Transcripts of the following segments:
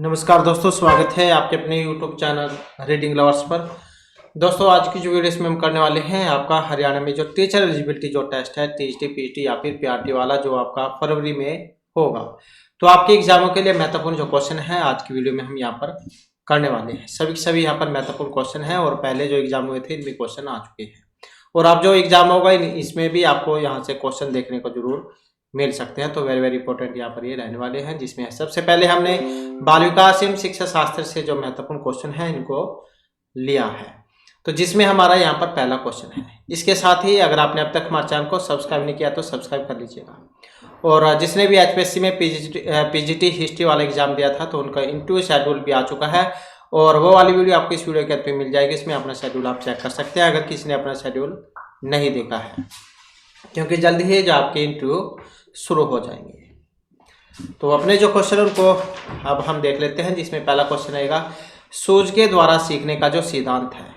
नमस्कार दोस्तों, स्वागत है आपके अपने YouTube चैनल रीडिंग लवर्स पर। दोस्तों, आज की जो वीडियो इसमें हम करने वाले हैं आपका हरियाणा में जो टीचर एलिजिबिलिटी जो टेस्ट है टीएचटी, पीटी या फिर पीआरटी वाला जो आपका फरवरी में होगा, तो आपके एग्जामों के लिए महत्वपूर्ण जो क्वेश्चन है आज की वीडियो में हम यहाँ पर करने वाले हैं। सभी यहाँ पर महत्वपूर्ण क्वेश्चन है और पहले जो एग्जाम हुए थे इनमें क्वेश्चन आ चुके हैं और अब जो एग्जाम होगा इसमें भी आपको यहाँ से क्वेश्चन देखने को जरूर मिल सकते हैं। तो वेरी इंपॉर्टेंट यहाँ पर ये रहने वाले हैं, जिसमें सबसे पहले हमने बाल विकास एवं शिक्षा शास्त्र से जो महत्वपूर्ण क्वेश्चन है इनको लिया है, तो जिसमें हमारा यहाँ पर पहला क्वेश्चन है। इसके साथ ही अगर आपने अब तक हमारे चैनल को सब्सक्राइब नहीं किया तो सब्सक्राइब कर लीजिएगा। और जिसने भी एचपीएससी में पीजीटी हिस्ट्री वाला एग्जाम दिया था तो उनका इंटरव्यू शेड्यूल भी आ चुका है और वो वाली वीडियो आपको इस वीडियो के अंत में मिल जाएगी। इसमें अपना शेड्यूल आप चेक कर सकते हैं अगर किसी ने अपना शेड्यूल नहीं देखा है, क्योंकि जल्दी ही जो आपके इंटरव्यू शुरू हो जाएंगे। तो अपने जो क्वेश्चन उनको अब हम देख लेते हैं, जिसमें पहला क्वेश्चन आएगा सूज के द्वारा सीखने का जो सिद्धांत है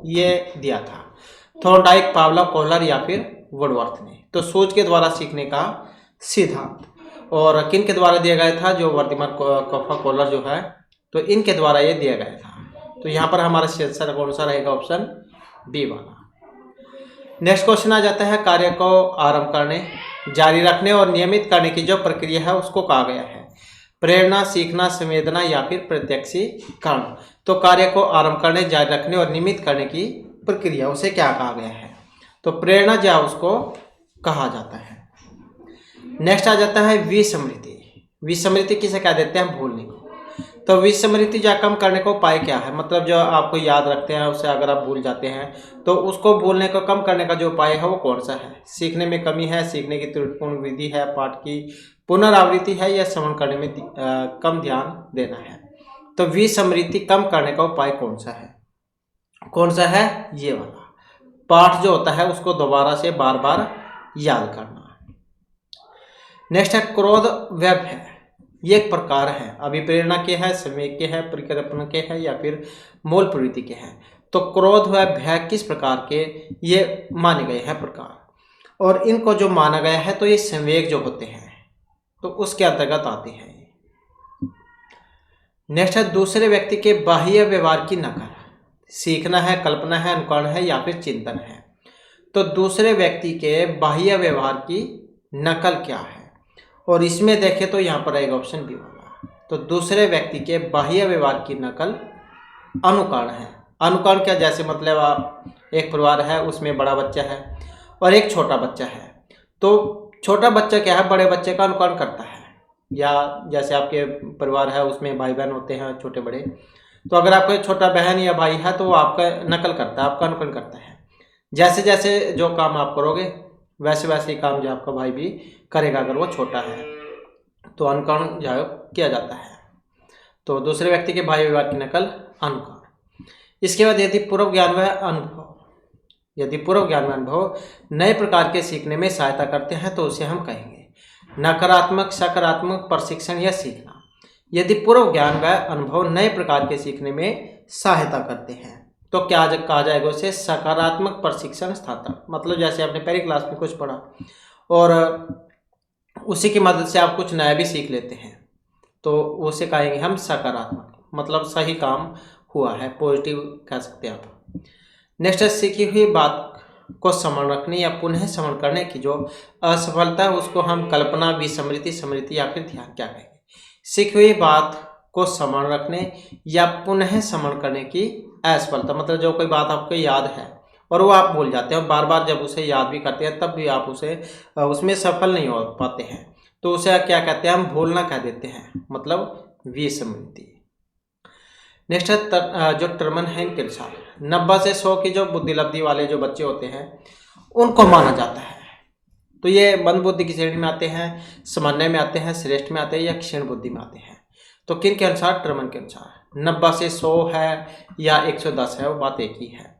ये दिया था थॉर्नडाइक, पावलोव, कोहलर या फिर वुडवर्थ ने। तो सूज के द्वारा सीखने का सिद्धांत और किन के द्वारा दिया गया था, जो वर्धमान, कोफा, कोहलर जो है तो इनके द्वारा ये दिया गया था। तो यहाँ पर हमारा आंसर कौन सा रहेगा, ऑप्शन बी वाला। नेक्स्ट क्वेश्चन आ जाता है कार्य को आरंभ करने, जारी रखने और नियमित करने की जो प्रक्रिया है उसको कहा गया है प्रेरणा, सीखना, संवेदना या फिर प्रत्यक्षीकरण। तो कार्य को आरंभ करने, जारी रखने और नियमित करने की प्रक्रिया उसे क्या कहा गया है, तो प्रेरणा जो उसको कहा जाता है। नेक्स्ट आ जाता है विस्मृति। विस्मृति किसे कह देते हैं, भूलने को। तो विस्मृति या कम करने का उपाय क्या है, मतलब जो आपको याद रखते हैं उसे अगर आप भूल जाते हैं तो उसको भूलने को कम करने का जो उपाय है वो कौन सा है। सीखने में कमी है, सीखने की त्रुटिपूर्ण विधि है, पाठ की पुनरावृत्ति है या श्रवण करने में कम ध्यान देना है। तो विस्मृति कम करने का उपाय कौन सा है, ये वाला। पाठ जो होता है उसको दोबारा से बार बार याद करना। नेक्स्ट है क्रोध व भय। ये एक प्रकार है, अभिप्रेरणा के है, संवेग के है, परिकल्पना के है या फिर मूल प्रवृत्ति के हैं। तो क्रोध व भय किस प्रकार के ये माने गए हैं प्रकार, और इनको जो माना गया है तो ये संवेग जो होते हैं तो उसके अंतर्गत आते हैं। नेक्स्ट है दूसरे व्यक्ति के बाह्य व्यवहार की नकल। सीखना है, कल्पना है, अनुकरण है या फिर चिंतन है। तो दूसरे व्यक्ति के बाह्य व्यवहार की नकल क्या है, और इसमें देखें तो यहाँ पर रहेगा ऑप्शन बी वाला। तो दूसरे व्यक्ति के बाह्य व्यवहार की नकल अनुकरण है। अनुकरण क्या, जैसे मतलब आप एक परिवार है उसमें बड़ा बच्चा है और एक छोटा बच्चा है, तो छोटा बच्चा क्या है, बड़े बच्चे का अनुकरण करता है। या जैसे आपके परिवार है उसमें भाई बहन होते हैं छोटे बड़े, तो अगर आपका छोटा बहन या भाई है तो वो आपका नकल करता है, आपका अनुकरण करता है। जैसे जैसे जो काम आप करोगे वैसे वैसे ही काम जो आपका भाई भी करेगा अगर वो छोटा है, तो अनुकरण जो किया जाता है। तो दूसरे व्यक्ति के बाह्य व्यवहार की नकल अनुकरण। इसके बाद यदि पूर्व ज्ञान व अनुभव नए प्रकार के सीखने में सहायता करते हैं तो उसे हम कहेंगे नकारात्मक, सकारात्मक प्रशिक्षण या सीखना। यदि पूर्व ज्ञान व अनुभव नए प्रकार के सीखने में सहायता करते हैं तो क्या कहा जाएगा उसे, सकारात्मक प्रशिक्षण स्थान। मतलब जैसे आपने पहली क्लास में कुछ पढ़ा और उसी की मदद से आप कुछ नया भी सीख लेते हैं तो उसे कहेंगे हम सकारात्मक, मतलब सही काम हुआ है, पॉजिटिव कह सकते हैं आप। नेक्स्ट है सीखी हुई बात को स्मरण रखने या पुनः स्मरण करने की जो असफलता है उसको हम कल्पना, विस्मृति, स्मृति या फिर ध्यान क्या कहेंगे। सीखी हुई बात को स्मरण रखने या पुनः स्मरण करने की असफलता, मतलब जो कोई बात आपको याद है और वो आप भूल जाते हैं, बार बार जब उसे याद भी करते हैं तब भी आप उसमें सफल नहीं हो पाते हैं, तो उसे क्या कहते हैं, हम भूलना कह देते हैं, मतलब विस्मृति। नेक्स्ट है जो टर्मन है इनके अनुसार 90 से 100 की जो बुद्धिलब्धि वाले जो बच्चे होते हैं उनको माना जाता है। तो ये मंद बुद्धि की श्रेणी में आते हैं, सामान्य में आते हैं, श्रेष्ठ में आते हैं या क्षीण बुद्धि में आते हैं। तो किन के अनुसार, टर्मन के अनुसार 90 से 100 है या 110 है, वो बात एक ही है।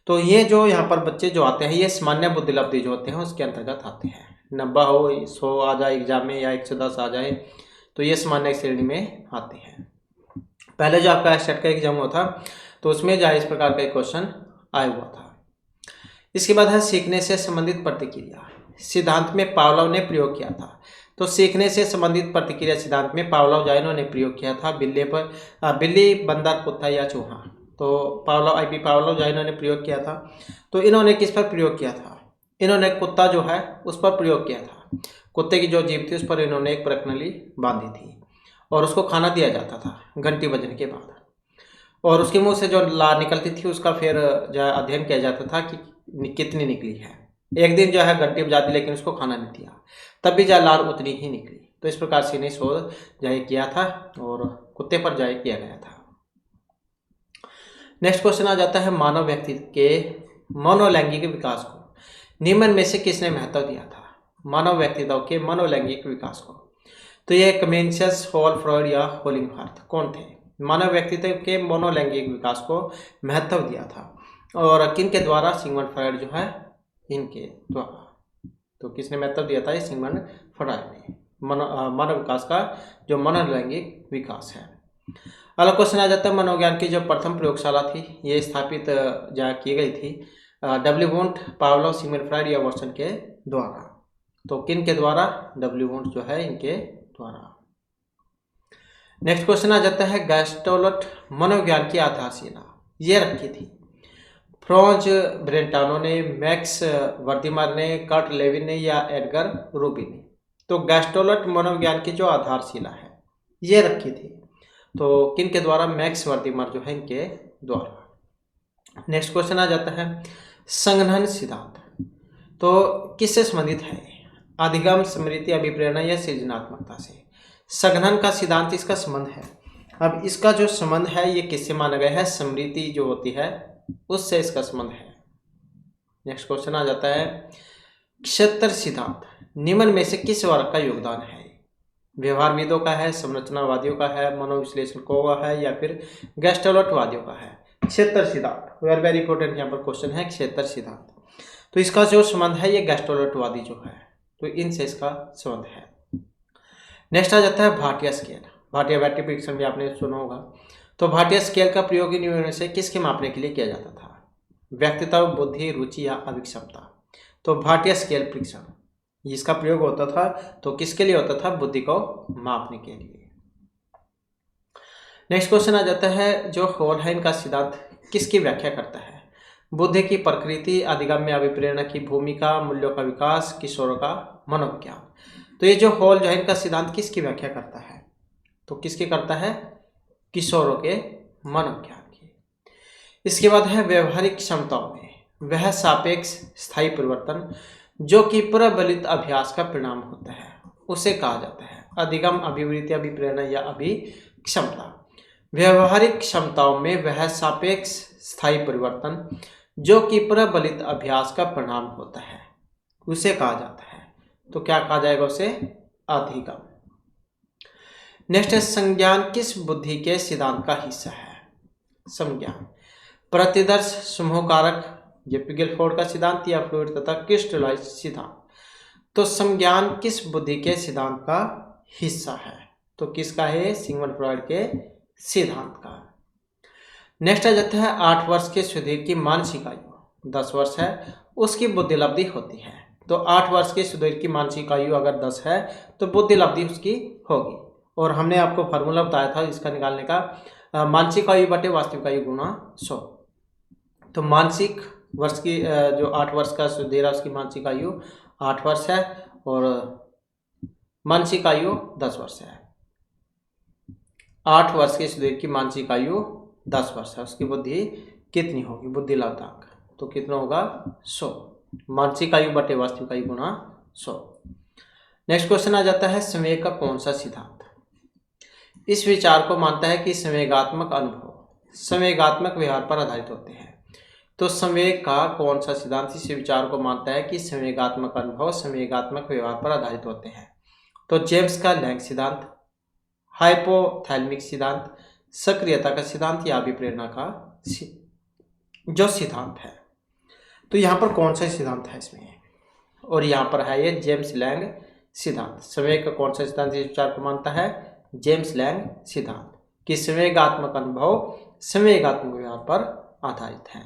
तो ये जो यहाँ पर बच्चे जो आते हैं ये सामान्य बुद्धिलब्धि जो होते हैं उसके अंतर्गत आते हैं। 90 हो, 100 आ जाए एग्जाम में या 110 आ जाए तो ये सामान्य श्रेणी में आते हैं। पहले जो आपका सेट का एग्जाम हुआ था तो उसमें जो इस प्रकार का एक क्वेश्चन आया हुआ था। इसके बाद है सीखने से संबंधित प्रतिक्रिया। सिद्धांत में पावलोव ने प्रयोग किया था तो सीखने से संबंधित प्रतिक्रिया सिद्धांत में पावलोव ने प्रयोग किया था बिल्ली, बंदर, कुत्ता या चूहा। तो पावलोव ने प्रयोग किया था। तो इन्होंने किस पर प्रयोग किया था? इन्होंने कुत्ता जो है उस पर प्रयोग किया था। कुत्ते की जो जीभ थी उस पर इन्होंने एक प्रणाली बांधी थी और उसको खाना दिया जाता था घंटी बजने के बाद, और उसके मुंह से जो लार निकलती थी उसका फिर जो है अध्ययन किया जाता था कि कितनी निकली है। एक दिन जो है घंटी बजा दी लेकिन उसको खाना नहीं दिया, तब भी जो लार उतनी ही निकली। तो इस प्रकार से इन्हें शोध जाहिर किया था और कुत्ते पर जाहिर किया गया था। नेक्स्ट क्वेश्चन आ जाता है, मानव व्यक्तित्व के मनोलैंगिक विकास को निम्न में से किसने महत्व दिया था? मानव व्यक्तित्व के मनोलैंगिक विकास को। तो ये कमेनियस, हॉल, फ्रॉइड या होलिंगफर्थ कौन थे? मानव व्यक्तित्व के मनोलैंगिक विकास को महत्व दिया था और किन के द्वारा? सिगमंड फ्रॉइड जो है इनके द्वारा। तो किसने महत्व दिया था? ये सिगमंड फ्रॉइड ने मानव विकास का जो मनोलैंगिक विकास है। अगला क्वेश्चन आ जाता है, मनोविज्ञान की जो प्रथम प्रयोगशाला थी ये स्थापित जहाँ की गई थी W Wundt, Pavlov, Sigmund Freud या वाटसन के द्वारा। तो किन के द्वारा? डब्ल्यू वुंट जो है इनके द्वारा। नेक्स्ट क्वेश्चन आ जाता है, गैस्टोलट मनोविज्ञान की आधारशिला ये रखी थी फ्रांज ब्रेंटानो ने, मैक्स वर्दिमर ने, कर्ट लेविन ने या एडगर रूबिन ने। तो गैस्टोलट मनोविज्ञान की जो आधारशिला है ये रखी थी, तो किन के द्वारा? मैक्स वर्दिमर जो है इनके द्वारा। नेक्स्ट क्वेश्चन आ जाता है, संघनन सिद्धांत तो किससे संबंधित है? अधिगम, स्मृति, अभिप्रेरणा या सृजनात्मकता से। संघनन का सिद्धांत इसका संबंध है। अब इसका जो संबंध है ये किससे माना गया है? स्मृति जो होती है उससे इसका संबंध है। नेक्स्ट क्वेश्चन आ जाता है, क्षेत्र सिद्धांत निम्न में से किस वर्ग का योगदान है? व्यवहारविदों का है, संरचनावादियों का है, मनोविश्लेषकों का है या फिर गैस्टोलटवादियों का है? क्षेत्र सिद्धांत वेरी इंपॉर्टेंट यहाँ पर क्वेश्चन है, क्षेत्र सिद्धांत। तो इसका जो संबंध है ये गैस्टोलटवादी जो है, तो इनसे इसका संबंध है। नेक्स्ट आ जाता है भाटिया स्केल। भाटिया बैटरी परीक्षण भी आपने सुना होगा। तो भाटिया स्केल का प्रयोग इन से किसके मापने के लिए किया जाता था? व्यक्तित्व, बुद्धि, रुचि या अभिक्षमता। तो भाटिया स्केल परीक्षण जिसका प्रयोग होता था तो किसके लिए होता था? बुद्धि को मापने के लिए। नेक्स्ट क्वेश्चन आ जाता है, जो होलहाइन का सिद्धांत किसकी व्याख्या करता है? बुद्धि की प्रकृति, अधिगम्य अभिप्रेरणा की भूमिका, मूल्यों का विकास, किशोरों का मनोविज्ञान। तो ये जो होल जो है इनका सिद्धांत किसकी व्याख्या करता है? तो किसकी करता है? किशोरों के मनोविज्ञान की। इसके बाद है व्यवहारिक क्षमताओं में वह सापेक्ष स्थायी परिवर्तन जो कि प्रबलित अभ्यास का परिणाम होता है उसे कहा जाता है अधिगम, अभिवृत्ति, अभिप्रेरणा या अभिक्षमता। व्यवहारिक क्षमताओं में वह सापेक्ष स्थायी परिवर्तन जो कि प्रबलित अभ्यास का परिणाम होता है उसे कहा जाता है। तो क्या कहा जाएगा उसे? अधिगम। नेक्स्ट है, संज्ञान किस बुद्धि के सिद्धांत का हिस्सा है? संज्ञान प्रतिदर्श, समूह कारक, ये पिगलफोर्ड का सिद्धांत या फ्लूइड तथा क्रिस्टलाइज सिद्धांत। तो संज्ञान किस बुद्धि के सिद्धांत का हिस्सा है? तो किसका है? सिगमंड फ्रॉइड के सिद्धांत का। नेक्स्ट आ जाता है, 8 वर्ष के सुधीर की मानसिक आयु 10 वर्ष है उसकी बुद्धि लब्धि होती है। तो 8 वर्ष के सुधीर की मानसिक आयु अगर 10 है तो बुद्धि लब्धि उसकी होगी। और हमने आपको फार्मूला बताया था इसका निकालने का, मानसिक आयु बटे वास्तविक आयु गुणा 100। तो मानसिक वर्ष की जो 8 वर्ष का सुधीर है उसकी मानसिक आयु 8 वर्ष है और मानसिक आयु 10 वर्ष है। 8 वर्ष के सुधीर की मानसिक आयु 10 वर्ष है, उसकी बुद्धि कितनी होगी? बुद्धि लब्धांक तो कितना होगा? 100। मानसिक आयु बटे वास्तविक आयु गुणा 100। नेक्स्ट क्वेश्चन आ जाता है, संवेग का कौन सा सिद्धांत इस विचार को मानता है कि संवेगात्मक अनुभव संवेगात्मक व्यवहार पर आधारित होते हैं? तो संवेग का कौन सा सिद्धांत इस विचार को मानता है कि संवेगात्मक अनुभव संवेगात्मक व्यवहार पर आधारित होते हैं? तो जेम्स का लैंग सिद्धांत, हाइपोथैलेमिक सिद्धांत, सक्रियता का सिद्धांत या अभिप्रेरणा का जो सिद्धांत है। तो यहाँ पर कौन सा सिद्धांत है इसमें? और यहाँ पर है ये जेम्स लैंग सिद्धांत। संवेग का कौन सा सिद्धांत इस विचार को मानता है? जेम्स लैंग सिद्धांत कि संवेगात्मक अनुभव संवेगात्मक व्यवहार पर आधारित है।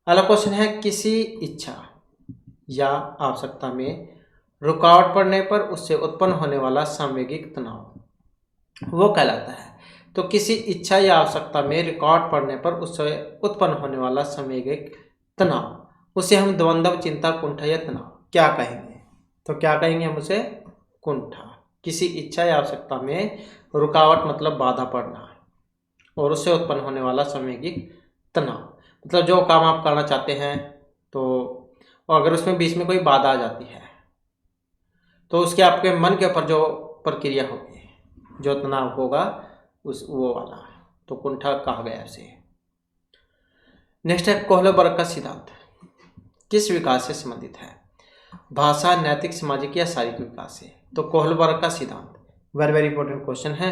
अगला क्वेश्चन है, किसी इच्छा या आवश्यकता में रुकावट पड़ने पर उससे उत्पन्न होने वाला संवेगिक तनाव वो कहलाता है। तो किसी इच्छा या आवश्यकता में रुकावट पड़ने पर उससे उत्पन्न होने वाला संवेगिक तनाव उसे हम द्वंद्व, चिंता, कुंठा या तनाव क्या कहेंगे? तो क्या कहेंगे हम उसे? कुंठा। किसी इच्छा या आवश्यकता में रुकावट मतलब बाधा पड़ना और उससे उत्पन्न होने वाला संवेगिक तनाव, मतलब जो काम आप करना चाहते हैं तो अगर उसमें बीच में कोई बाधा आ जाती है तो उसके आपके मन के ऊपर जो प्रक्रिया होगी, जो तनाव होगा उस वो वाला, तो कुंठा कहा गया उसे। नेक्स्ट है कोहलबर्ग का सिद्धांत किस विकास से संबंधित है? भाषा, नैतिक, सामाजिक या शारीरिक विकास से? तो कोहलबर्ग का सिद्धांत वेरी वेरी इंपॉर्टेंट क्वेश्चन है।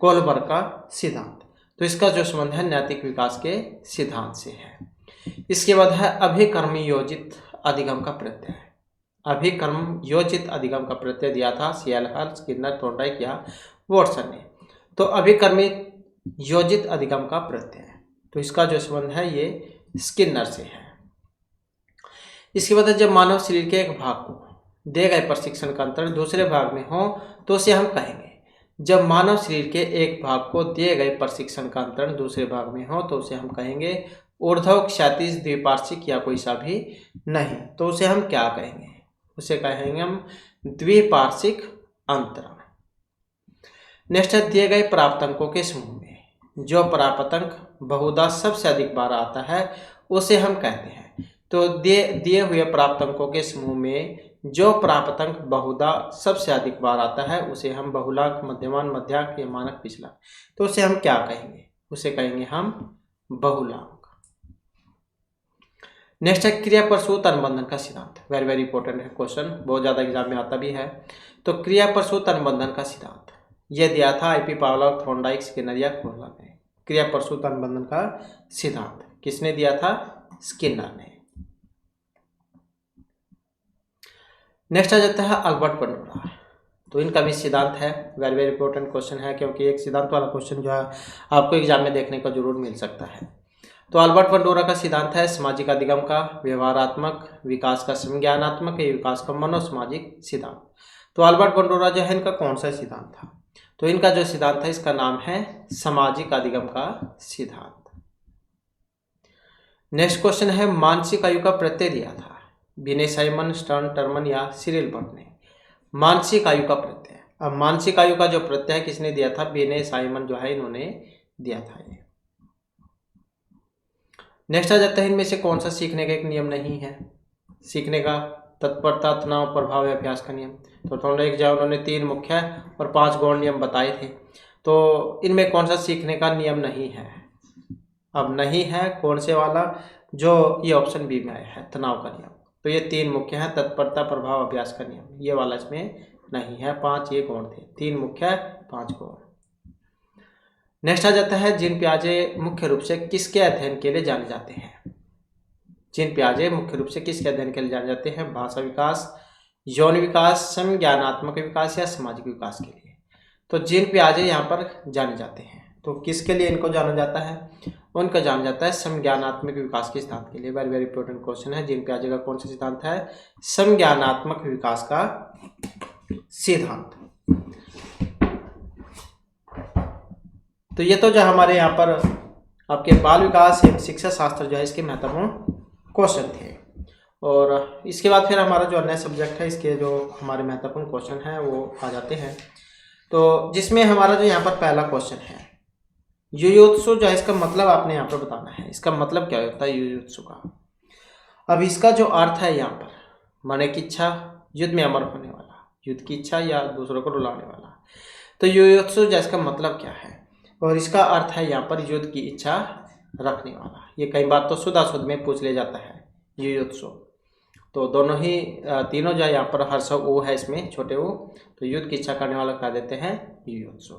कोहलबर्ग का सिद्धांत, तो इसका जो संबंध है नैतिक विकास के सिद्धांत से है। इसके बाद है अभिकर्म योजित अधिगम का प्रत्यय। अभिकर्म योजित अधिगम का प्रत्यय दिया था सियालहर, स्किनर, थॉर्नडाइक या वॉटसन ने। तो अभिकर्मित योजित अधिगम का प्रत्यय, तो इसका जो संबंध है ये स्किनर से है। इसके बाद जब मानव शरीर के एक भाग को दिए गए प्रशिक्षण का अंतरण दूसरे भाग में हो तो उसे हम कहेंगे। जब मानव शरीर के एक भाग को दिए गए प्रशिक्षण का अंतरण दूसरे भाग में हो तो उसे हम कहेंगे ऊर्ध्व, क्षैतिज, द्विपार्श्विक या कोई सा भी नहीं, तो उसे हम क्या कहेंगे? उसे कहेंगे हम द्विपार्श्विक अंतरण। नेक्स्ट है दिए गए प्राप्तांकों के समूह में जो प्राप्तांक बहुधा सबसे अधिक बार आता है उसे हम कहते हैं। तो दिए हुए प्राप्तांकों के समूह में जो प्राप्तांक बहुधा सबसे अधिक बार आता है उसे हम बहुलांक, मध्यमान, मध्याह्न या मानक, पिछला, तो उसे हम क्या कहेंगे? उसे कहेंगे हम बहुलांक। नेक्स्ट है क्रिया प्रसूत अनुबंधन का सिद्धांत, वेरी वेरी इंपॉर्टेंट है क्वेश्चन, बहुत ज्यादा एग्जाम में आता भी है। तो क्रिया प्रसूत अनुबंधन का सिद्धांत यह दिया था आईपी पावलोव, थॉर्नडाइक, स्किनर या कोहलर ने। क्रिया प्रसूत अनुबंधन का सिद्धांत किसने दिया था? स्किनर ने। नेक्स्ट आ जाता है अल्बर्ट बंडोरा, तो इनका भी सिद्धांत है, वेरी वेरी इंपॉर्टेंट क्वेश्चन है क्योंकि एक सिद्धांत वाला क्वेश्चन जो है आपको एग्जाम में देखने को जरूर मिल सकता है। तो अल्बर्ट बंडोरा का सिद्धांत है सामाजिक अधिगम का, व्यवहारात्मक विकास का, संज्ञानात्मक विकास का, मनोसामाजिक सिद्धांत। तो अल्बर्ट बंडोरा जो है इनका कौन सा सिद्धांत था? तो इनका जो सिद्धांत है इसका नाम है सामाजिक अधिगम का सिद्धांत। नेक्स्ट क्वेश्चन है मानसिक आयु का प्रत्यय दिया था विनय साइमन, स्टर्न, टर्मन या सिरिल बर्ट ने। मानसिक आयु का प्रत्यय, अब मानसिक आयु का जो प्रत्यय है किसने दिया था? विनय साइमन जो है इन्होंने दिया था ये। नेक्स्ट आ जाता है इनमें से कौन सा सीखने का एक नियम नहीं है? सीखने का तत्परता, तनाव, प्रभाव या अभ्यास का नियम। तो थॉर्नडाइक जो उन्होंने 3 मुख्य और 5 गौण नियम बताए थे, तो इनमें कौन सा सीखने का नियम नहीं है? अब नहीं है कौन से वाला? जो ये ऑप्शन बी में आया है तनाव का नियम। तो ये 3 मुख्य है, तत्परता, प्रभाव, अभ्यास का नियम, ये वाला इसमें नहीं है। 5 ये गौण थे, 3 मुख्य 5 गौण। नेक्स्ट आ जाता है जीन पियाजे मुख्य रूप से किसके अध्ययन के लिए जाने जाते हैं? जीन पियाजे मुख्य रूप से किसके अध्ययन के लिए जाने जाते हैं? भाषा विकास, यौन विकास, संज्ञानात्मक विकास या सामाजिक विकास के लिए। तो जीन पियाजे यहाँ पर जाने जाते हैं, तो किसके लिए इनको जाना जाता है? उनका जाना जाता है संज्ञानात्मक विकास के सिद्धांत के लिए। वेरी वेरी इंपॉर्टेंट क्वेश्चन है, जीन पियाजे का कौन सा सिद्धांत है? संज्ञानात्मक विकास का सिद्धांत। तो ये तो जो हमारे यहाँ पर आपके बाल विकास एवं शिक्षा शास्त्र जो है इसके महत्वपूर्ण क्वेश्चन थे। और इसके बाद फिर हमारा जो अन्य सब्जेक्ट है इसके जो हमारे महत्वपूर्ण क्वेश्चन हैं वो आ जाते हैं। तो जिसमें हमारा जो यहाँ पर पहला क्वेश्चन है युयुत्सु, जो है इसका मतलब आपने यहाँ पर बताना है, इसका मतलब क्या होता है युयुत्सु का। अब इसका जो अर्थ है यहाँ पर मरने की इच्छा, युद्ध में अमर होने वाला, युद्ध की इच्छा या दूसरों को रुलाने वाला। तो युयुत्सु जो इसका मतलब क्या है? और इसका अर्थ है यहाँ पर युद्ध की इच्छा रखने वाला। ये कई बार तो शुद्ध में पूछ ले जाता है युयुत्सु। तो दोनों ही तीनों जो यहाँ पर हर्ष ओ है इसमें छोटे ओ, तो युद्ध की इच्छा करने वाला कह देते हैं युयुत्सु।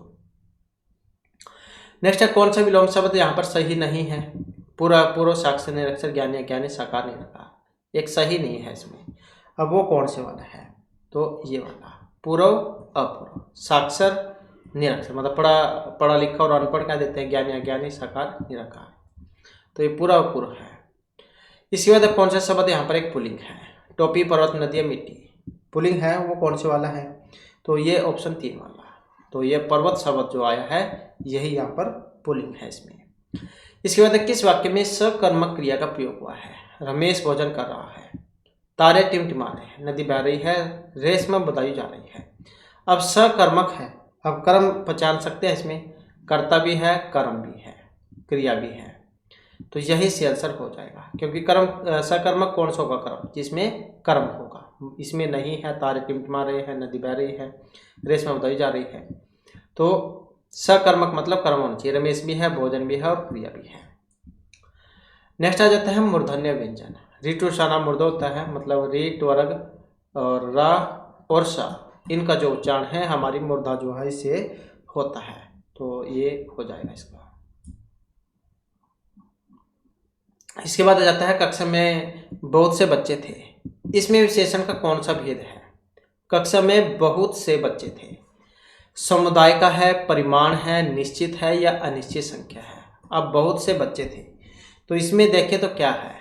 नेक्स्ट है कौन सा विलोम शब्द यहाँ पर सही नहीं है? पूर्व, साक्षर, निरक्षर, ज्ञानी, अज्ञानी, साकार, निराकार, एक सही नहीं है इसमें। अब वो कौन से वाला है? तो ये वाला पूर्व, अपूर्व, साक्षर, निरक्षर, मतलब पढ़ा लिखा और अनपढ़ कह देते हैं ज्ञानी, अज्ञानी, साकार, निराकार। तो ये पूरा अपूर्व है। इसके बाद कौन सा शब्द यहाँ पर एक पुल्लिंग है? टोपी, पर्वत, नदी, मिट्टी, पुल्लिंग है वो कौन से वाला है, तो ये ऑप्शन 3 वाला। तो ये पर्वत शब्द जो आया है यही यहाँ पर पुल्लिंग है इसमें। इसके बाद किस वाक्य में सकर्मक क्रिया का प्रयोग हुआ है। रमेश भोजन कर रहा है, तारे टिमटिमा रहे हैं, नदी बह रही है, रेस में बधाई जा रही है। अब सकर्मक है, अब कर्म पहचान सकते हैं, इसमें कर्ता भी है, कर्म भी है, क्रिया भी है, तो यही से आंसर हो जाएगा। क्योंकि कर्म सकर्मक कौन सा होगा, कर्म जिसमें कर्म होगा, इसमें नहीं है तारे टिमटिमा रहे हैं, नदी बह रही है, रेस में बधाई जा रही है। तो सकर्मक मतलब कर्म होना चाहिए। रमेश भी है, भोजन भी है और क्रिया भी है। नेक्स्ट आ जाता है मूर्धन्य व्यंजन। ऋतु साना मूर्ध होता है, मतलब री त्वर्ग और रा और सा, इनका जो उच्चारण है हमारी मूर्धा जो है इससे होता है, तो ये हो जाएगा इसका। इसके बाद आ जाता है कक्षा में बहुत से बच्चे थे, इसमें विशेषण का कौन सा भेद है। कक्षा में बहुत से बच्चे थे, समुदाय का है, परिमाण है, निश्चित है या अनिश्चित संख्या है। अब बहुत से बच्चे थे, तो इसमें देखें तो क्या है,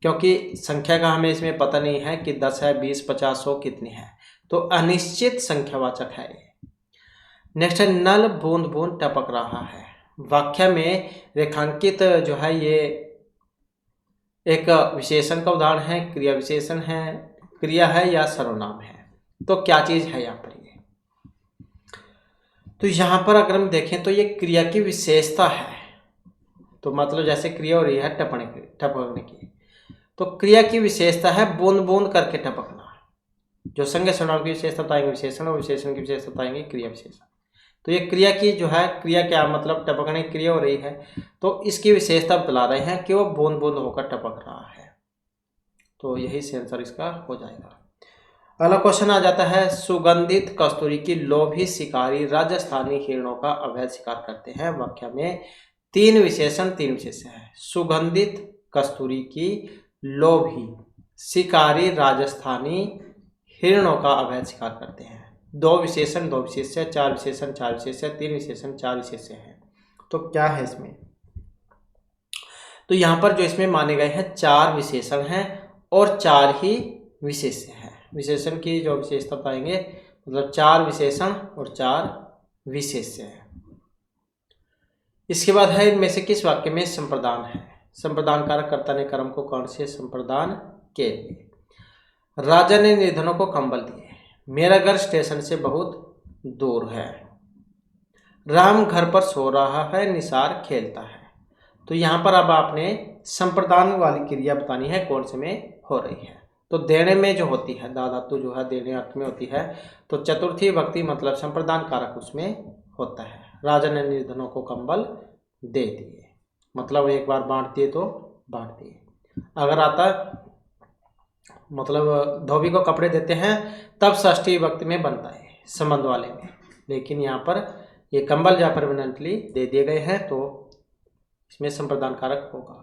क्योंकि संख्या का हमें इसमें पता नहीं है कि 10 है, 20, 50, 100 कितनी है, तो अनिश्चित संख्यावाचक है ये। नेक्स्ट है नल बूंद बूंद टपक रहा है। वाक्य में रेखांकित जो है ये एक विशेषण का उदाहरण है, क्रिया विशेषण है, क्रिया है या सर्वनाम है, तो क्या चीज है यहाँ पर ये। तो यहाँ पर अगर हम देखें तो ये क्रिया की विशेषता है, तो मतलब जैसे क्रिया हो रही है टपकने की, तो क्रिया की विशेषता है बूंद बूंद करके टपकना। जो संज्ञा सर्वनाम की विशेषता बताएंगे विशेषण, और विशेषण की विशेषता बताएंगे क्रिया विशेषण। तो ये क्रिया की जो है, क्रिया क्या मतलब टपकने की क्रिया हो रही है, तो इसकी विशेषता बता रहे हैं कि वो बूंद बूंद होकर टपक रहा है, तो यही से आंसर इसका हो जाएगा। अगला क्वेश्चन आ जाता है सुगंधित कस्तूरी की लोभी शिकारी राजस्थानी हिरणों का अवैध शिकार करते हैं। वाक्य में 3 विशेषण 3 विशेषण है। सुगंधित कस्तूरी की लोभी शिकारी राजस्थानी हिरणों का अवैध शिकार करते हैं। 2 विशेषण 2 विशेष्य, 4 विशेषण 4 विशेष्य, 3 विशेषण 4 विशेष्य है, तो क्या है इसमें। तो यहाँ पर जो इसमें माने गए हैं 4 विशेषण हैं और 4 ही विशेष्य हैं। विशेषण की जो विशेषता पाएंगे, मतलब 4 विशेषण और 4 विशेष्य है। इसके बाद है इनमें से किस वाक्य में संप्रदान है। संप्रदान कारक कर्ता ने कर्म को कौन से संप्रदान के लिए। राजा ने निर्धनों को कंबल दिए, मेरा घर स्टेशन से बहुत दूर है, राम घर पर सो रहा है, निसार खेलता है। तो यहाँ पर अब आपने संप्रदान वाली क्रिया बतानी है कौन से में हो रही है। तो देने में जो होती है, दा धातु जो है देने अर्थ में होती है, तो चतुर्थी भक्ति मतलब संप्रदान कारक उसमें होता है। राजा ने निर्धनों को कंबल दे दिए, मतलब एक बार बांट दिए तो बांट दिए। अगर आता मतलब धोबी को कपड़े देते हैं तब षष्ठी भक्ति में बनता है संबंध वाले में, लेकिन यहाँ पर ये कंबल जहाँ परमानेंटली दे दिए गए हैं तो इसमें संप्रदान कारक होगा।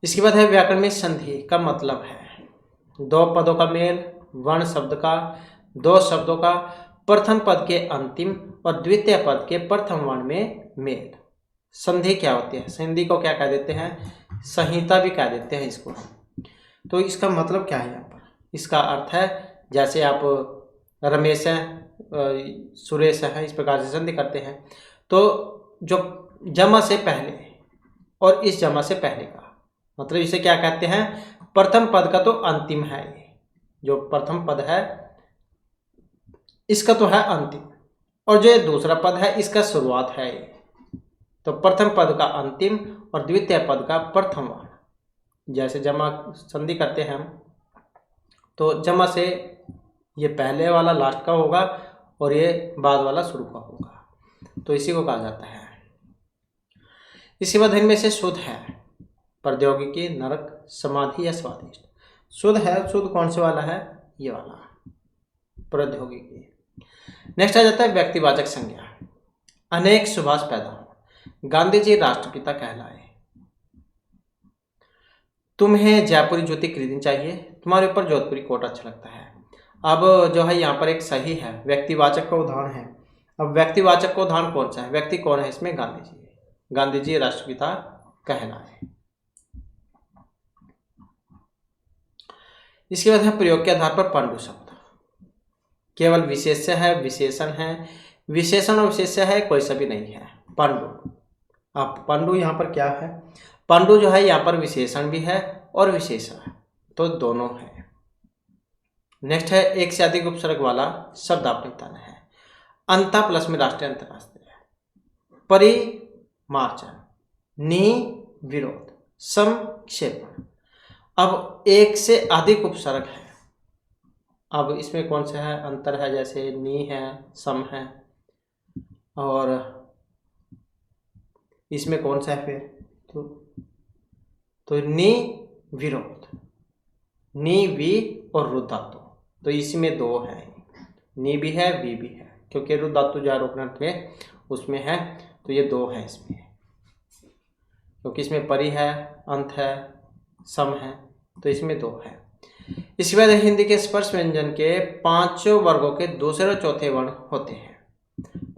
इसके बाद है व्याकरण में संधि का मतलब है 2 पदों का मेल, वर्ण शब्द का, 2 शब्दों का प्रथम पद के अंतिम और द्वितीय पद के प्रथम वर्ण में मेल। संधि क्या होती है, संधि को क्या कह देते हैं, संहिता भी कह देते हैं इसको। तो इसका मतलब क्या है यहाँ पर, इसका अर्थ है जैसे आप रमेश हैं, सुरेश है, इस प्रकार से संधि करते हैं, तो जो जमा से पहले और इस जमा से पहले का मतलब इसे क्या कहते हैं, प्रथम पद का तो अंतिम है, ये जो प्रथम पद है इसका तो है अंतिम, और जो ये दूसरा पद है इसका शुरुआत है ये। तो प्रथम पद का अंतिम और द्वितीय पद का प्रथम वर्ण, जैसे जमा संधि करते हैं हम, तो जमा से ये पहले वाला लास्ट का होगा और ये बाद वाला शुरू का होगा, तो इसी को कहा जाता है। इसके बाद इनमें से शुद्ध है प्रौद्योगिकी, नरक, समाधि या स्वादिष्ट। शुद्ध है, शुद्ध कौन से वाला है, ये वाला प्रौद्योगिकी। नेक्स्ट आ जाता है व्यक्तिवाचक संज्ञा। अनेक सुभाष पैदा हो, गांधी जी राष्ट्रपिता कहलाए, तुम्हें जयपुरी जूती खरीदनी चाहिए, तुम्हारे ऊपर जोधपुरी कोट अच्छा लगता है। अब जो है यहाँ पर एक सही है व्यक्तिवाचक का उदाहरण है। अब व्यक्तिवाचक का उदाहरण कौन सा है, व्यक्ति कौन है इसमें, गांधी जी। गांधी जी राष्ट्रपिता कहलाए। इसके बाद है प्रयोग के आधार पर पांडु शब्द, केवल विशेष्य है, विशेषण है, विशेषण और विशेष्य है, कोई सा भी नहीं है। पांडु, अब पांडु यहाँ पर क्या है, पांडु जो है यहाँ पर विशेषण भी है और विशेषण है, तो दोनों है। नेक्स्ट है एक से अधिक उपसर्ग वाला शब्द आपने बताना है। अंता प्लस में राष्ट्रीय अंतरराष्ट्रीय, परिमार्जन, नि विरोध, संक्षेपण। अब एक से अधिक उपसर्ग है, अब इसमें कौन सा है, अंतर है, जैसे नि है, सम है, और इसमें कौन सा है फिर, तो नि विरोध, नि वी और रुद्ध धातु, तो इसमें दो है, नि भी है वी भी है, क्योंकि रुद्ध धातु जो रोकनार्थ में उसमें है, तो ये दो है इसमें, क्योंकि इसमें परि है, अंत है, सम है, तो इसमें दो है। इसके बाद हिंदी के स्पर्श व्यंजन के पांचों वर्गों के दूसरे और चौथे वर्ण होते हैं,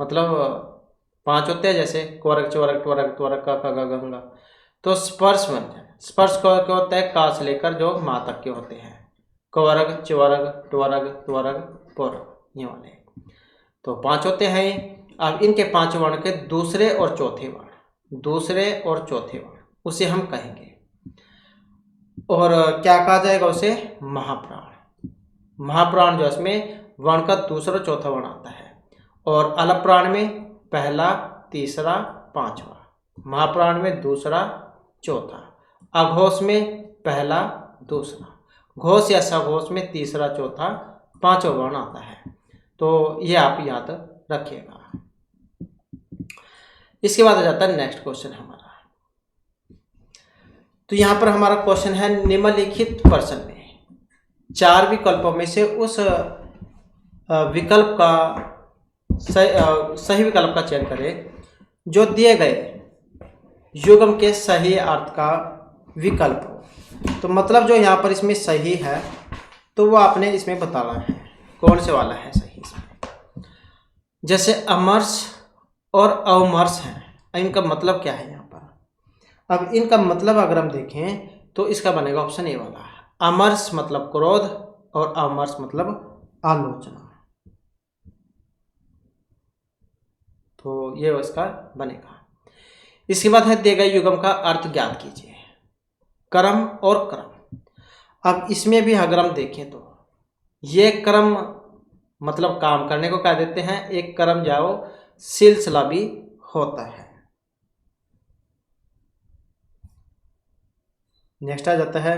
मतलब पांच होते हैं, जैसे क्वरक, चवरक, ट्वरक, त्वरक, क, ख, ग, गंगा। तो स्पर्श व्यंजन, स्पर्श क्या होता है, का से लेकर जो मा तक के होते हैं, क्वरक, चवरक, ट्वरक, त्वरक, पोरक, ये वाले, तो पांच होते हैं। अब इनके पांच वर्ण के दूसरे और चौथे वर्ण, दूसरे और चौथे वर्ण उसे हम कहेंगे, और क्या कहा जाएगा उसे, महाप्राण। महाप्राण जो इसमें वर्ण का दूसरा और चौथा वर्ण आता है, और अलप्राण में पहला, तीसरा, पांचवा, महाप्राण में दूसरा, चौथा, अघोष में पहला, दूसरा, घोष या सघोष में तीसरा, चौथा, पांचवा वर्ण आता है, तो ये आप याद रखिएगा। इसके बाद आ जाता है नेक्स्ट क्वेश्चन हमारा, तो यहाँ पर हमारा क्वेश्चन है, निम्नलिखित प्रश्न में चार विकल्पों में से उस विकल्प का सही विकल्प का चयन करें जो दिए गए युग्म के सही अर्थ का विकल्प हो। तो मतलब जो यहाँ पर इसमें सही है, तो वो आपने इसमें बताना है कौन से वाला है सही इसमें। जैसे अमर्ष और अवमर्ष है, इनका मतलब क्या है यहाँ पर। अब इनका मतलब अगर हम देखें तो इसका बनेगा ऑप्शन ए वाला, अमर्ष मतलब क्रोध और अवमर्ष मतलब आलोचना, तो ये इसका बनेगा। इसके बाद है दिए गए युग्म का अर्थ ज्ञात कीजिए, कर्म और क्रम। अब इसमें भी अगर हम देखें तो ये कर्म मतलब काम करने को कह देते हैं, एक कर्म जाओ सिलसिला भी होता है। नेक्स्ट आ जाता है,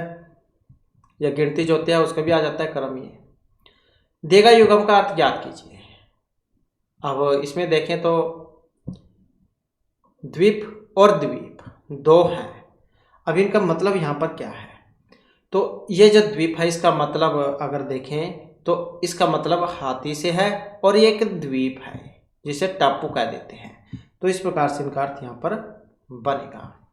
या गिनती जो होती है उसका भी आ जाता है कर्म। ये दिए गए युग्म का अर्थ ज्ञात कीजिए। अब इसमें देखें तो द्वीप और द्वीप दो हैं, अब इनका मतलब यहाँ पर क्या है, तो ये जो द्वीप है इसका मतलब अगर देखें तो इसका मतलब हाथी से है, और ये एक द्वीप है जिसे टापू कह देते हैं, तो इस प्रकार से इनका अर्थ यहाँ पर बनेगा।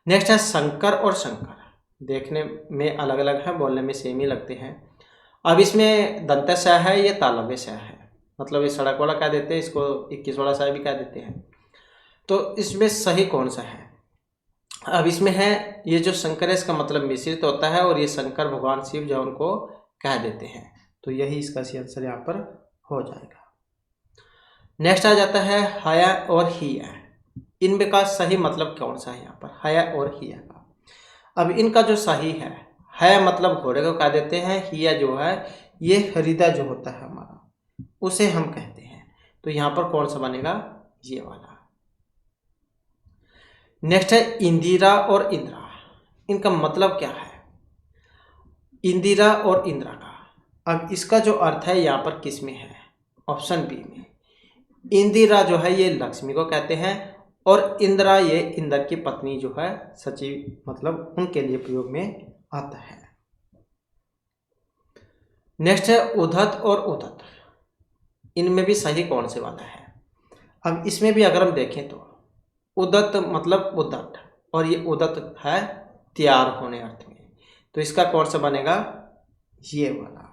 नेक्स्ट है शंकर और शंकर, देखने में अलग अलग है, बोलने में सेम ही लगते हैं। अब इसमें दंत स है, ये तालव्य स है, मतलब ये सड़क वाला कह देते हैं, इसको 21 वाला स भी कह देते हैं। तो इसमें सही कौन सा है, अब इसमें है ये जो शंकर है इसका मतलब मिश्रित होता है, और ये शंकर भगवान शिव जो उनको कह देते हैं, तो यही इसका सही आंसर यहाँ पर हो जाएगा। नेक्स्ट आ जाता है हया और हिया, इनमें का सही मतलब कौन सा है यहाँ पर, हया और हिया का। अब इनका जो सही है, हया मतलब घोड़े को कह देते हैं, हिया जो है ये हृदय जो होता है हमारा उसे हम कहते हैं, तो यहाँ पर कौन सा बनेगा, ये वाला। नेक्स्ट है इंदिरा और इंद्रा, इनका मतलब क्या है, इंदिरा और इंद्रा का। अब इसका जो अर्थ है यहाँ पर किस में है, ऑप्शन बी में। इंदिरा जो है ये लक्ष्मी को कहते हैं, और इंद्रा ये इंद्र की पत्नी जो है सचिव, मतलब उनके लिए प्रयोग में आता है। नेक्स्ट है उद्धत और उद्धत, इनमें भी सही कौन से वाला है। अब इसमें भी अगर हम देखें तो उद्धत मतलब उद्धत, और ये उद्धत है तैयार होने अर्थ में, तो इसका कौन सा बनेगा, ये वाला।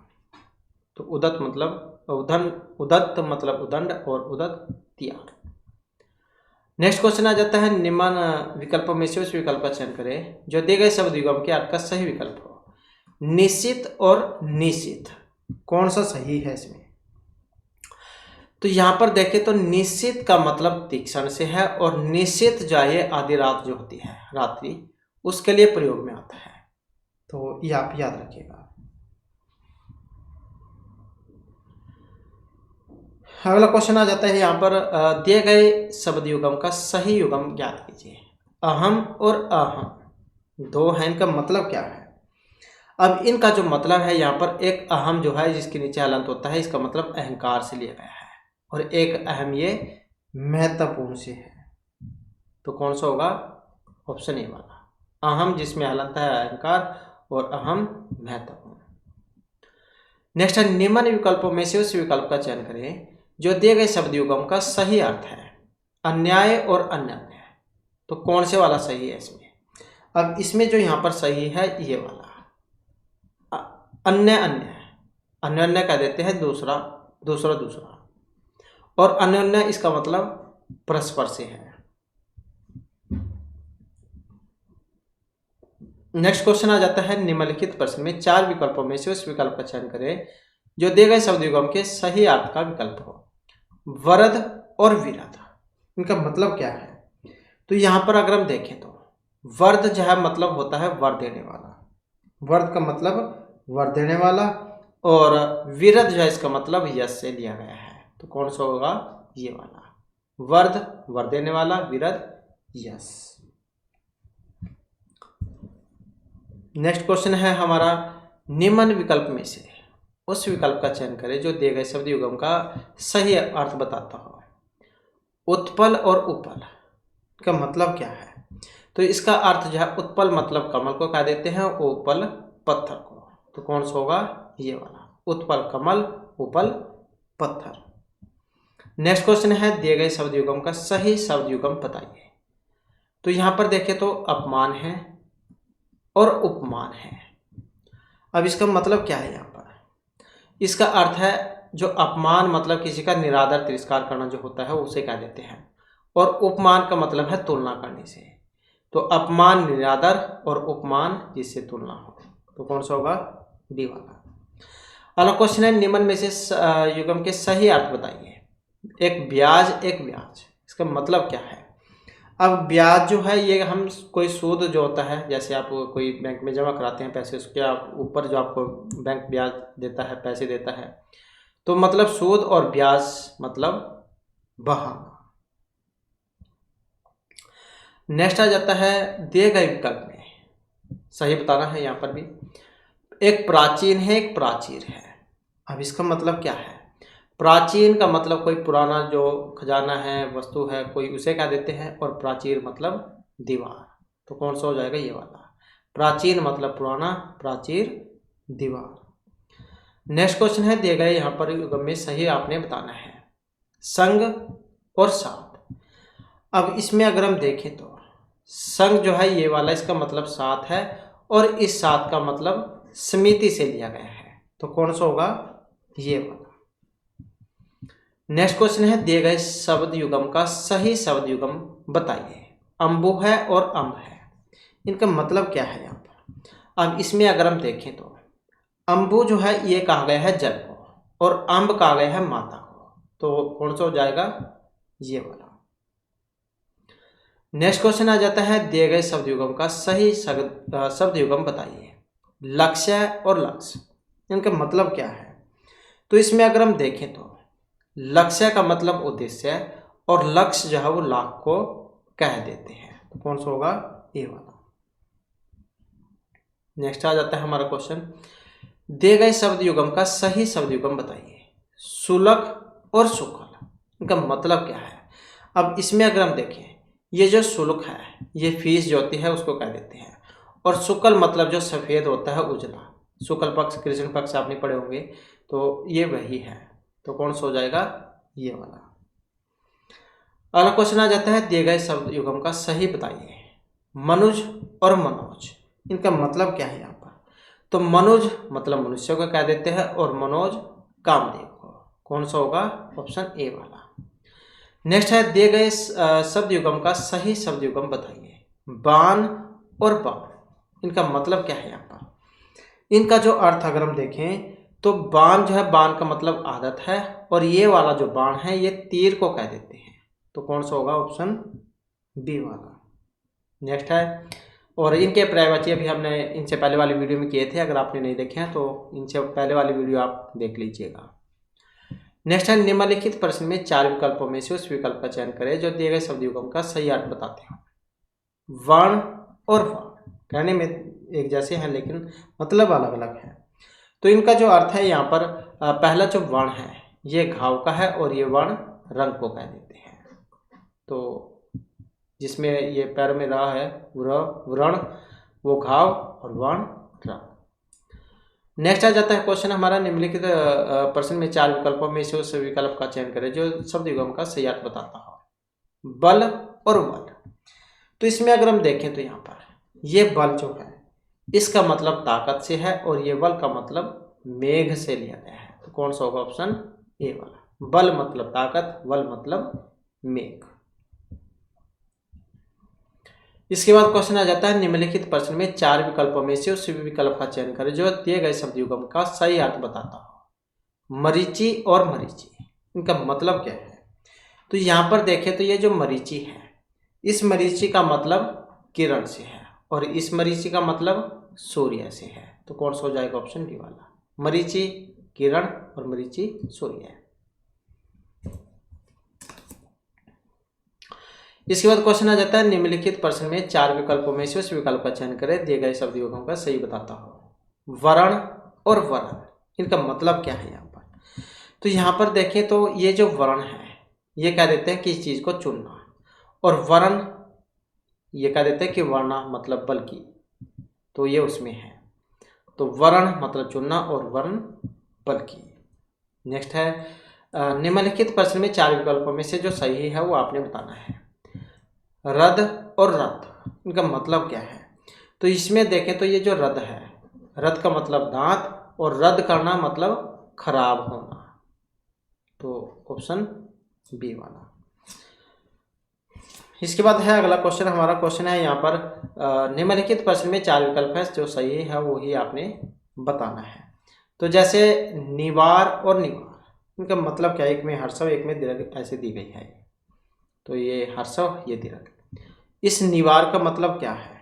तो उद्धत मतलब उद्धत मतलब उदंड, और उद्धत तैयार। नेक्स्ट क्वेश्चन आ जाता है, निम्न विकल्पों में से उस विकल्प का चयन करें जो दिए गए शब्द युग्म के अर्थ का सही विकल्प हो। निश्चित और निश्चित, कौन सा सही है इसमें? तो यहाँ पर देखें तो निश्चित का मतलब तीक्ष्ण से है, और निश्चित जो है ये आधी रात जो होती है, रात्रि, उसके लिए प्रयोग में आता है। तो ये आप याद रखिएगा। अगला क्वेश्चन आ जाता है यहाँ पर, दिए गए शब्द युगम का सही युगम ज्ञात कीजिए। अहम और अहम दो हैं, इनका मतलब क्या है? अब इनका जो मतलब है यहाँ पर, एक अहम जो है जिसके नीचे हलंत होता है, इसका मतलब अहंकार से लिया गया है, और एक अहम ये महत्वपूर्ण से है। तो कौन सा होगा? ऑप्शन ए वाला, अहम जिसमें हलंत है अहंकार, और अहम महत्वपूर्ण। नेक्स्ट है, निम्न विकल्पों में से उस विकल्प का चयन करें जो दिए गए शब्द युगम का सही अर्थ है। अन्याय और अन्याय, तो कौन से वाला सही है इसमें? अब इसमें जो यहाँ पर सही है ये वाला, अन्य अन्य, अन्य अन्य कह देते हैं दूसरा दूसरा दूसरा, और अन्य अन्य इसका मतलब परस्पर से है। नेक्स्ट क्वेश्चन आ जाता है, निम्नलिखित प्रश्न में 4 विकल्पों में से उस विकल्प का चयन करें जो दिए गए शब्द युगम के सही अर्थ का विकल्प हो। वरद और विरद, इनका मतलब क्या है? तो यहाँ पर अगर हम देखें तो वर्द जो है मतलब होता है वर देने वाला, वर्द का मतलब वर देने वाला, और विरद जो है इसका मतलब यश से लिया गया है। तो कौन सा होगा? ये वाला, वर्द वर देने वाला, विरद यश। नेक्स्ट क्वेश्चन है हमारा, निम्न विकल्प में से उस विकल्प का चयन करें जो दिए गए शब्द युगम का सही अर्थ बताता हो। उत्पल और उपल का मतलब क्या है? तो इसका अर्थ जो है, उत्पल मतलब कमल को कह देते हैं, उपल पत्थर को। तो कौन सा होगा? ये वाला, उत्पल कमल, उपल पत्थर। नेक्स्ट क्वेश्चन है, दिए गए शब्द युगम का सही शब्द युगम बताइए। तो यहाँ पर देखें तो अपमान है और उपमान है। अब इसका मतलब क्या है? यहाँ पर इसका अर्थ है, जो अपमान मतलब किसी का निरादर तिरस्कार करना जो होता है उसे कह देते हैं, और उपमान का मतलब है तुलना करने से। तो अपमान निरादर और उपमान जिससे तुलना हो। तो कौन सा होगा? डी वाला। अगला क्वेश्चन है, निम्न में से युगम के सही अर्थ बताइए। एक ब्याज एक ब्याज, इसका मतलब क्या है? अब ब्याज जो है ये हम कोई सूद जो होता है, जैसे आप कोई बैंक में जमा कराते हैं पैसे, उसके आप ऊपर जो आपको बैंक ब्याज देता है, पैसे देता है, तो मतलब सूद, और ब्याज मतलब बहाना। नेक्स्ट आ जाता है, दिए गए विकल्प में सही बताना है। यहाँ पर भी एक प्राचीन है एक प्राचीर है। अब इसका मतलब क्या है? प्राचीन का मतलब कोई पुराना जो खजाना है, वस्तु है कोई, उसे कह देते हैं, और प्राचीर मतलब दीवार। तो कौन सा हो जाएगा? ये वाला, प्राचीन मतलब पुराना, प्राचीर दीवार। नेक्स्ट क्वेश्चन है, दिए गए यहाँ पर युगम में सही आपने बताना है। संग और साथ। अब इसमें अगर हम देखें तो संग जो है ये वाला, इसका मतलब साथ है, और इस साथ का मतलब समिति से लिया गया है। तो कौन सा होगा? ये वाला। नेक्स्ट क्वेश्चन है, दिए गए शब्द युगम का सही शब्द युगम बताइए। अंबु है और अम्ब है, इनका मतलब क्या है यहाँ पर? अब इसमें अगर हम देखें तो अंबु जो है ये कहा गया है जल को, और अम्ब कहा गया है माता को। तो कौन सा हो जाएगा? ये वाला। नेक्स्ट क्वेश्चन आ जाता है, दिए गए शब्द युगम का सही शब्द युगम बताइए। लक्ष्य और लक्ष्य, इनका मतलब क्या है? तो इसमें अगर हम देखें तो लक्ष्य का मतलब उद्देश्य है, और लक्ष्य जो है वो लाख को कह देते हैं। तो कौन सा होगा? ए वाला। नेक्स्ट आ जाता है हमारा क्वेश्चन, दिए गए शब्द युगम का सही शब्द युगम बताइए। शुल्क और शुक्ल, इनका मतलब क्या है? अब इसमें अगर हम देखें, ये जो शुल्क है ये फीस जो होती है उसको कह देते हैं, और शुक्ल मतलब जो सफ़ेद होता है उजला, शुक्ल पक्ष कृष्ण पक्ष आपने पढ़े होंगे, तो ये वही है। तो कौन सा हो जाएगा? ये वाला। अगला क्वेश्चन आ जाता है, दिए गए शब्द युगम का सही बताइए। मनुज और मनोज, इनका मतलब क्या है यहाँ पर? तो मनुज मतलब मनुष्य को कह देते हैं, और मनोज कामदेव को। कौन सा होगा? ऑप्शन ए वाला। नेक्स्ट है, दिए गए शब्द युगम का सही शब्द युगम बताइए। बाण और बाण, इनका मतलब क्या है यहाँ पर? इनका जो अर्थ अगर हम देखें तो बाण जो है, बाण का मतलब आदत है, और ये वाला जो बाण है ये तीर को कह देते हैं। तो कौन सा होगा? ऑप्शन बी वाला। नेक्स्ट है, और इनके पर्यायवाची अभी हमने इनसे पहले वाली वीडियो में किए थे, अगर आपने नहीं देखे हैं तो इनसे पहले वाली वीडियो आप देख लीजिएगा। नेक्स्ट है, निम्नलिखित प्रश्न में 4 विकल्पों में से उस विकल्प का चयन करें जो दिए गए शब्द युग्म का सही अर्थ बताते हैं। वर्ण और वर्ण कहने में एक जैसे हैं लेकिन मतलब अलग अलग है। तो इनका जो अर्थ है यहाँ पर, पहला जो वर्ण है ये घाव का है, और ये वर्ण रंग को कह देते हैं। तो जिसमें ये पैर में रहा है व्रण, वो घाव, और वर्ण रंग। नेक्स्ट आ जाता है क्वेश्चन हमारा, निम्नलिखित प्रश्न में 4 विकल्पों में से उस विकल्प का चयन करें जो शब्द युग्म का सही अर्थ बताता हो। बल और बल। तो इसमें अगर हम देखें तो यहाँ पर ये बल जो है इसका मतलब ताकत से है, और ये बल का मतलब मेघ से लिया गया है। तो कौन सा होगा? ऑप्शन ए वाला। बल मतलब ताकत, बल मतलब मेघ। इसके बाद क्वेश्चन आ जाता है, निम्नलिखित प्रश्न में 4 विकल्पों में से उस विकल्प का चयन करें जो दिए गए शब्द युग्म का सही अर्थ बताता हो। मरीचि और मरीचि, इनका मतलब क्या है? तो यहाँ पर देखें तो ये जो मरीचि है, इस मरीचि का मतलब किरण से है, और इस मरीचि का मतलब सूर्य से है। तो कौन सा हो जाएगा? ऑप्शन डी वाला। मरीचि किरण और मरीचि सूर्य है। इसके बाद क्वेश्चन आ जाता है, निम्नलिखित प्रश्न में 4 विकल्पों में से उस विकल्प का चयन करें दिए गए शब्द युग्म का सही बताता हो। वर्ण और वर्ण, इनका मतलब क्या है यहाँ पर? तो यहाँ पर देखें तो ये जो वर्ण है ये कह देते हैं किसी चीज को चुनना, और वर्ण ये कह देते हैं कि वर्णा मतलब बल की, तो ये उसमें है। तो वर्ण मतलब चुनना, और वर्ण बल की। नेक्स्ट है, निम्नलिखित प्रश्न में 4 विकल्पों में से जो सही है वो आपने बताना है। रद और रथ, इनका मतलब क्या है? तो इसमें देखें तो ये जो रद है, रद का मतलब दांत, और रद्द करना मतलब खराब होना। तो ऑप्शन बी वाला। इसके बाद है अगला क्वेश्चन, हमारा क्वेश्चन है यहाँ पर, निम्नलिखित प्रश्न में 4 विकल्प है जो सही है वही आपने बताना है। तो जैसे निवार और निवार, इनका मतलब क्या है? एक में हर्षव, एक में दीर्घ, ऐसे दी गई है। तो ये हर्षव, ये दीर्घ। इस निवार का मतलब क्या है?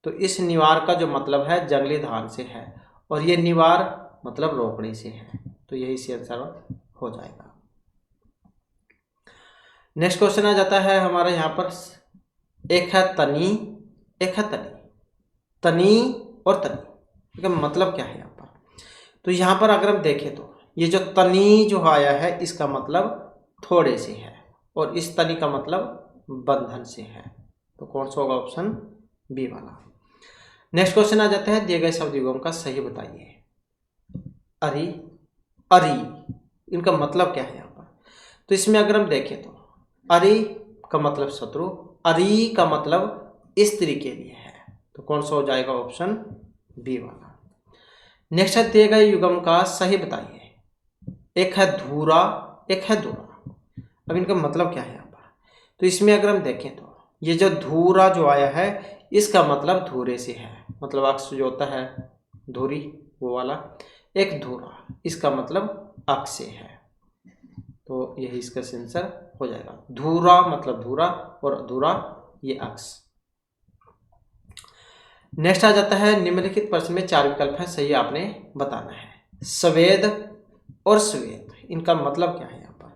तो इस निवार का जो मतलब है जंगली धान से है, और ये निवार मतलब रोकड़ी से है। तो यही से आंसर हो जाएगा। नेक्स्ट क्वेश्चन आ जाता है हमारा यहाँ पर, एक है तनी, एक है तनी। तनी और तनी, इसका मतलब क्या है यहाँ पर? तो यहाँ पर अगर हम देखें तो ये जो तनी जो आया है इसका मतलब थोड़े से है, और इस तनी का मतलब बंधन से है। तो कौन सा होगा? ऑप्शन बी वाला। नेक्स्ट क्वेश्चन आ जाता है, दिए गए शब्द युग्म का सही बताइए। अरि, अरि, इनका मतलब क्या है यहाँ पर? तो इसमें अगर हम देखें तो अरि का मतलब शत्रु, अरि का मतलब स्त्री के लिए है। तो कौन सा हो जाएगा? ऑप्शन बी वाला। नेक्स्ट है, दिए गए युग्म का सही बताइए। एक है धूरा, एक है धूरा। अब इनका मतलब क्या है यहाँ पर? तो इसमें अगर हम देखें तो ये जो धूरा जो आया है इसका मतलब धूरे से है, मतलब अक्ष जो होता है धूरी वो वाला। एक धूरा, इसका मतलब अक्ष से है। तो यही इसका आंसर हो जाएगा। धूरा मतलब धूरा, और धूरा ये अक्ष। नेक्स्ट आ जाता है, निम्नलिखित प्रश्न में 4 विकल्प है सही आपने बताना है। स्वेद और श्वेत, इनका मतलब क्या है यहाँ पर?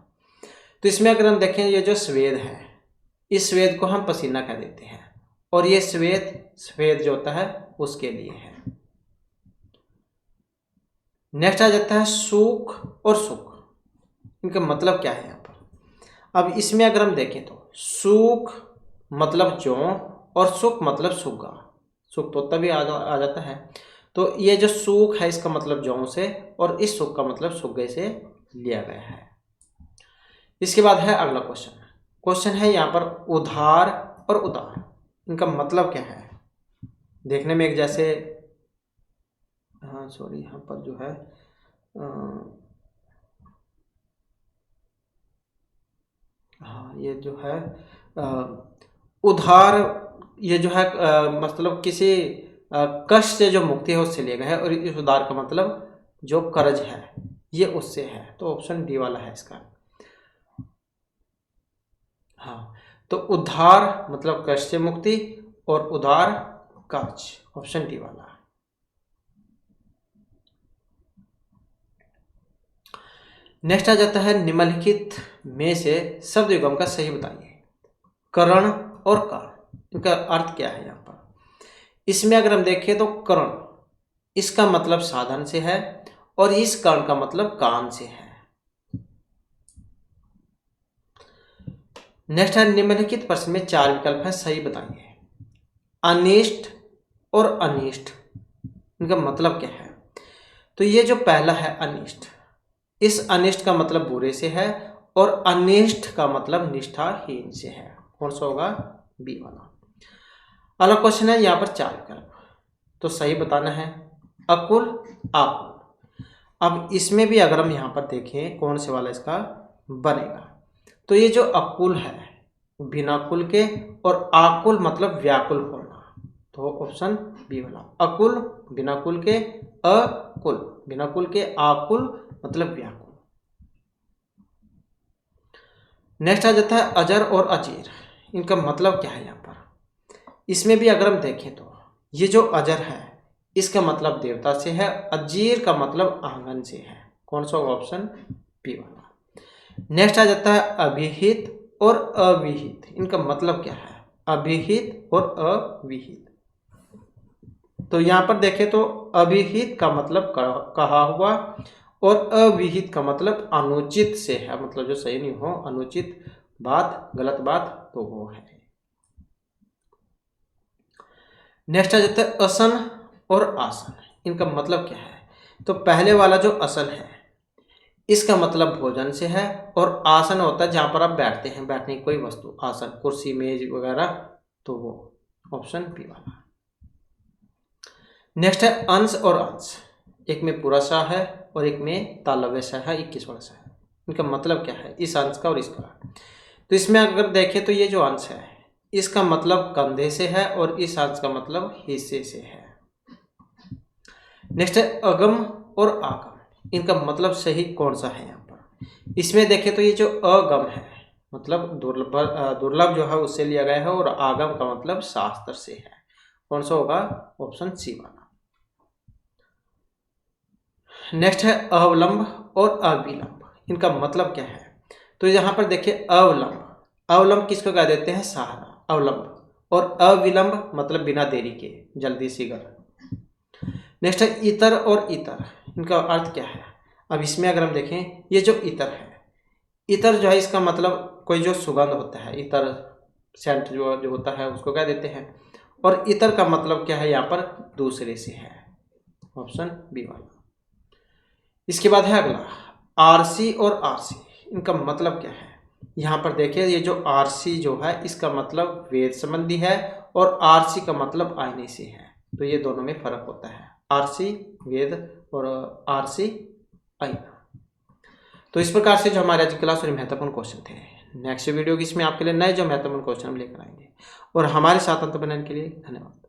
तो इसमें अगर हम देखें ये जो स्वेद है, इस स्वेद को हम पसीना कह देते हैं, और ये श्वेत, श्वेत जो होता है उसके लिए है। नेक्स्ट आ जाता है सुख और सुख, इनका मतलब क्या है यहाँ पर? अब इसमें अगर हम देखें तो सुख मतलब जौ, और सुख मतलब सुग्गा। सुख तो तभी आ जाता है। तो ये जो सुख है इसका मतलब जौ से, और इस सुख का मतलब सुग्गे से लिया गया है। इसके बाद है अगला क्वेश्चन। क्वेश्चन है यहाँ पर उधार और उदार, इनका मतलब क्या है? देखने में एक जैसे, हाँ सॉरी, यहाँ पर जो है हाँ ये जो है उधार, ये जो है मतलब किसी कष्ट से जो मुक्ति है उससे लिया गया है, और इस उदार का मतलब जो कर्ज है ये उससे है। तो ऑप्शन डी वाला है इसका। हाँ, तो उद्धार मतलब कष्ट से मुक्ति और उदार कर्ज, ऑप्शन डी वाला। नेक्स्ट आ जाता है निम्नलिखित में से शब्द युग्म का सही बताइए। करण और कारण, इनका अर्थ क्या है यहाँ पर। इसमें अगर हम देखें तो करण इसका मतलब साधन से है और इस कर्ण का मतलब कान से है। नेक्स्ट है निम्नलिखित प्रश्न में 4 विकल्प है, सही बताइए। अनिष्ट और अनिष्ट, इनका मतलब क्या है। तो ये जो पहला है अनिष्ट, इस अनिष्ट का मतलब बुरे से है और अनिष्ट का मतलब निष्ठाहीन से है। कौन सा होगा, बी वाला। अगला क्वेश्चन है यहाँ पर 4 विकल्प, तो सही बताना है। अकुल आकुल, अब इसमें भी अगर हम यहाँ पर देखें कौन से वाला इसका बनेगा, तो ये जो अकुल है बिना कुल के, और आकुल मतलब व्याकुल होना, तो ऑप्शन बी वाला। अकुल बिना कुल के, अकुल बिना कुल के, आकुल मतलब व्याकुल। नेक्स्ट आ जाता है अजर और अजीर, इनका मतलब क्या है यहाँ पर। इसमें भी अगर हम देखें तो ये जो अजर है इसका मतलब देवता से है, अजीर का मतलब आंगन से है। कौन सा होगा, ऑप्शन बी वाला। नेक्स्ट आ जाता है अभिहित और अविहित, इनका मतलब क्या है। अभिहित और अविहित, तो यहाँ पर देखें तो अभिहित का मतलब कहा हुआ और अविहित का मतलब अनुचित से है, मतलब जो सही नहीं हो, अनुचित बात, गलत बात, तो वो है। नेक्स्ट आ जाता है असन और आसन, इनका मतलब क्या है। तो पहले वाला जो असन है इसका मतलब भोजन से है, और आसन होता है जहां पर आप बैठते हैं, बैठने की कोई वस्तु, आसन कुर्सी मेज वगैरह, तो वो ऑप्शन बी वाला। नेक्स्ट है अंश और अंश, एक में पूरा सा है और एक में तालव्य सा है, 21 वाला सा है। इनका मतलब क्या है, इस अंश का और इसका। तो इसमें अगर देखें तो ये जो अंश है इसका मतलब कंधे से है और इस अंश का मतलब हिस्से से है। नेक्स्ट है अगम और आगम, इनका मतलब सही कौन सा है यहाँ पर। इसमें देखें तो ये जो अगम है मतलब दुर्लभ जो है उससे लिया गया है, और आगम का मतलब शास्त्र से है। कौन सा होगा, ऑप्शन सी वाला। नेक्स्ट है अवलंब और अविलंब, इनका मतलब क्या है। तो यहाँ पर देखिए अवलंब, अवलंब किसको कह देते हैं, सहारा, अवलंब, और अविलंब मतलब बिना देरी के, जल्दी शीघ्र। नेक्स्ट है इतर और इतर, इनका अर्थ क्या है। अब इसमें अगर हम देखें ये जो इतर है, इतर जो है इसका मतलब कोई जो सुगंध होता है, इतर सेंट जो होता है उसको कह देते हैं, और इतर का मतलब क्या है यहाँ पर, दूसरे से है, ऑप्शन बी वाला। इसके बाद है अगला आरसी और आरसी, इनका मतलब क्या है। यहाँ पर देखिए ये जो आरसी जो है इसका मतलब वेद संबंधी है, और आरसी का मतलब आईने से है, तो ये दोनों में फर्क होता है, आरसी वेद और आरसी आईना। तो इस प्रकार से जो हमारे आज की क्लास में महत्वपूर्ण क्वेश्चन थे, नेक्स्ट वीडियो की इसमें आपके लिए नए जो महत्वपूर्ण क्वेश्चन हम लेकर आएंगे। और हमारे साथ अंत बनाने के लिए धन्यवाद।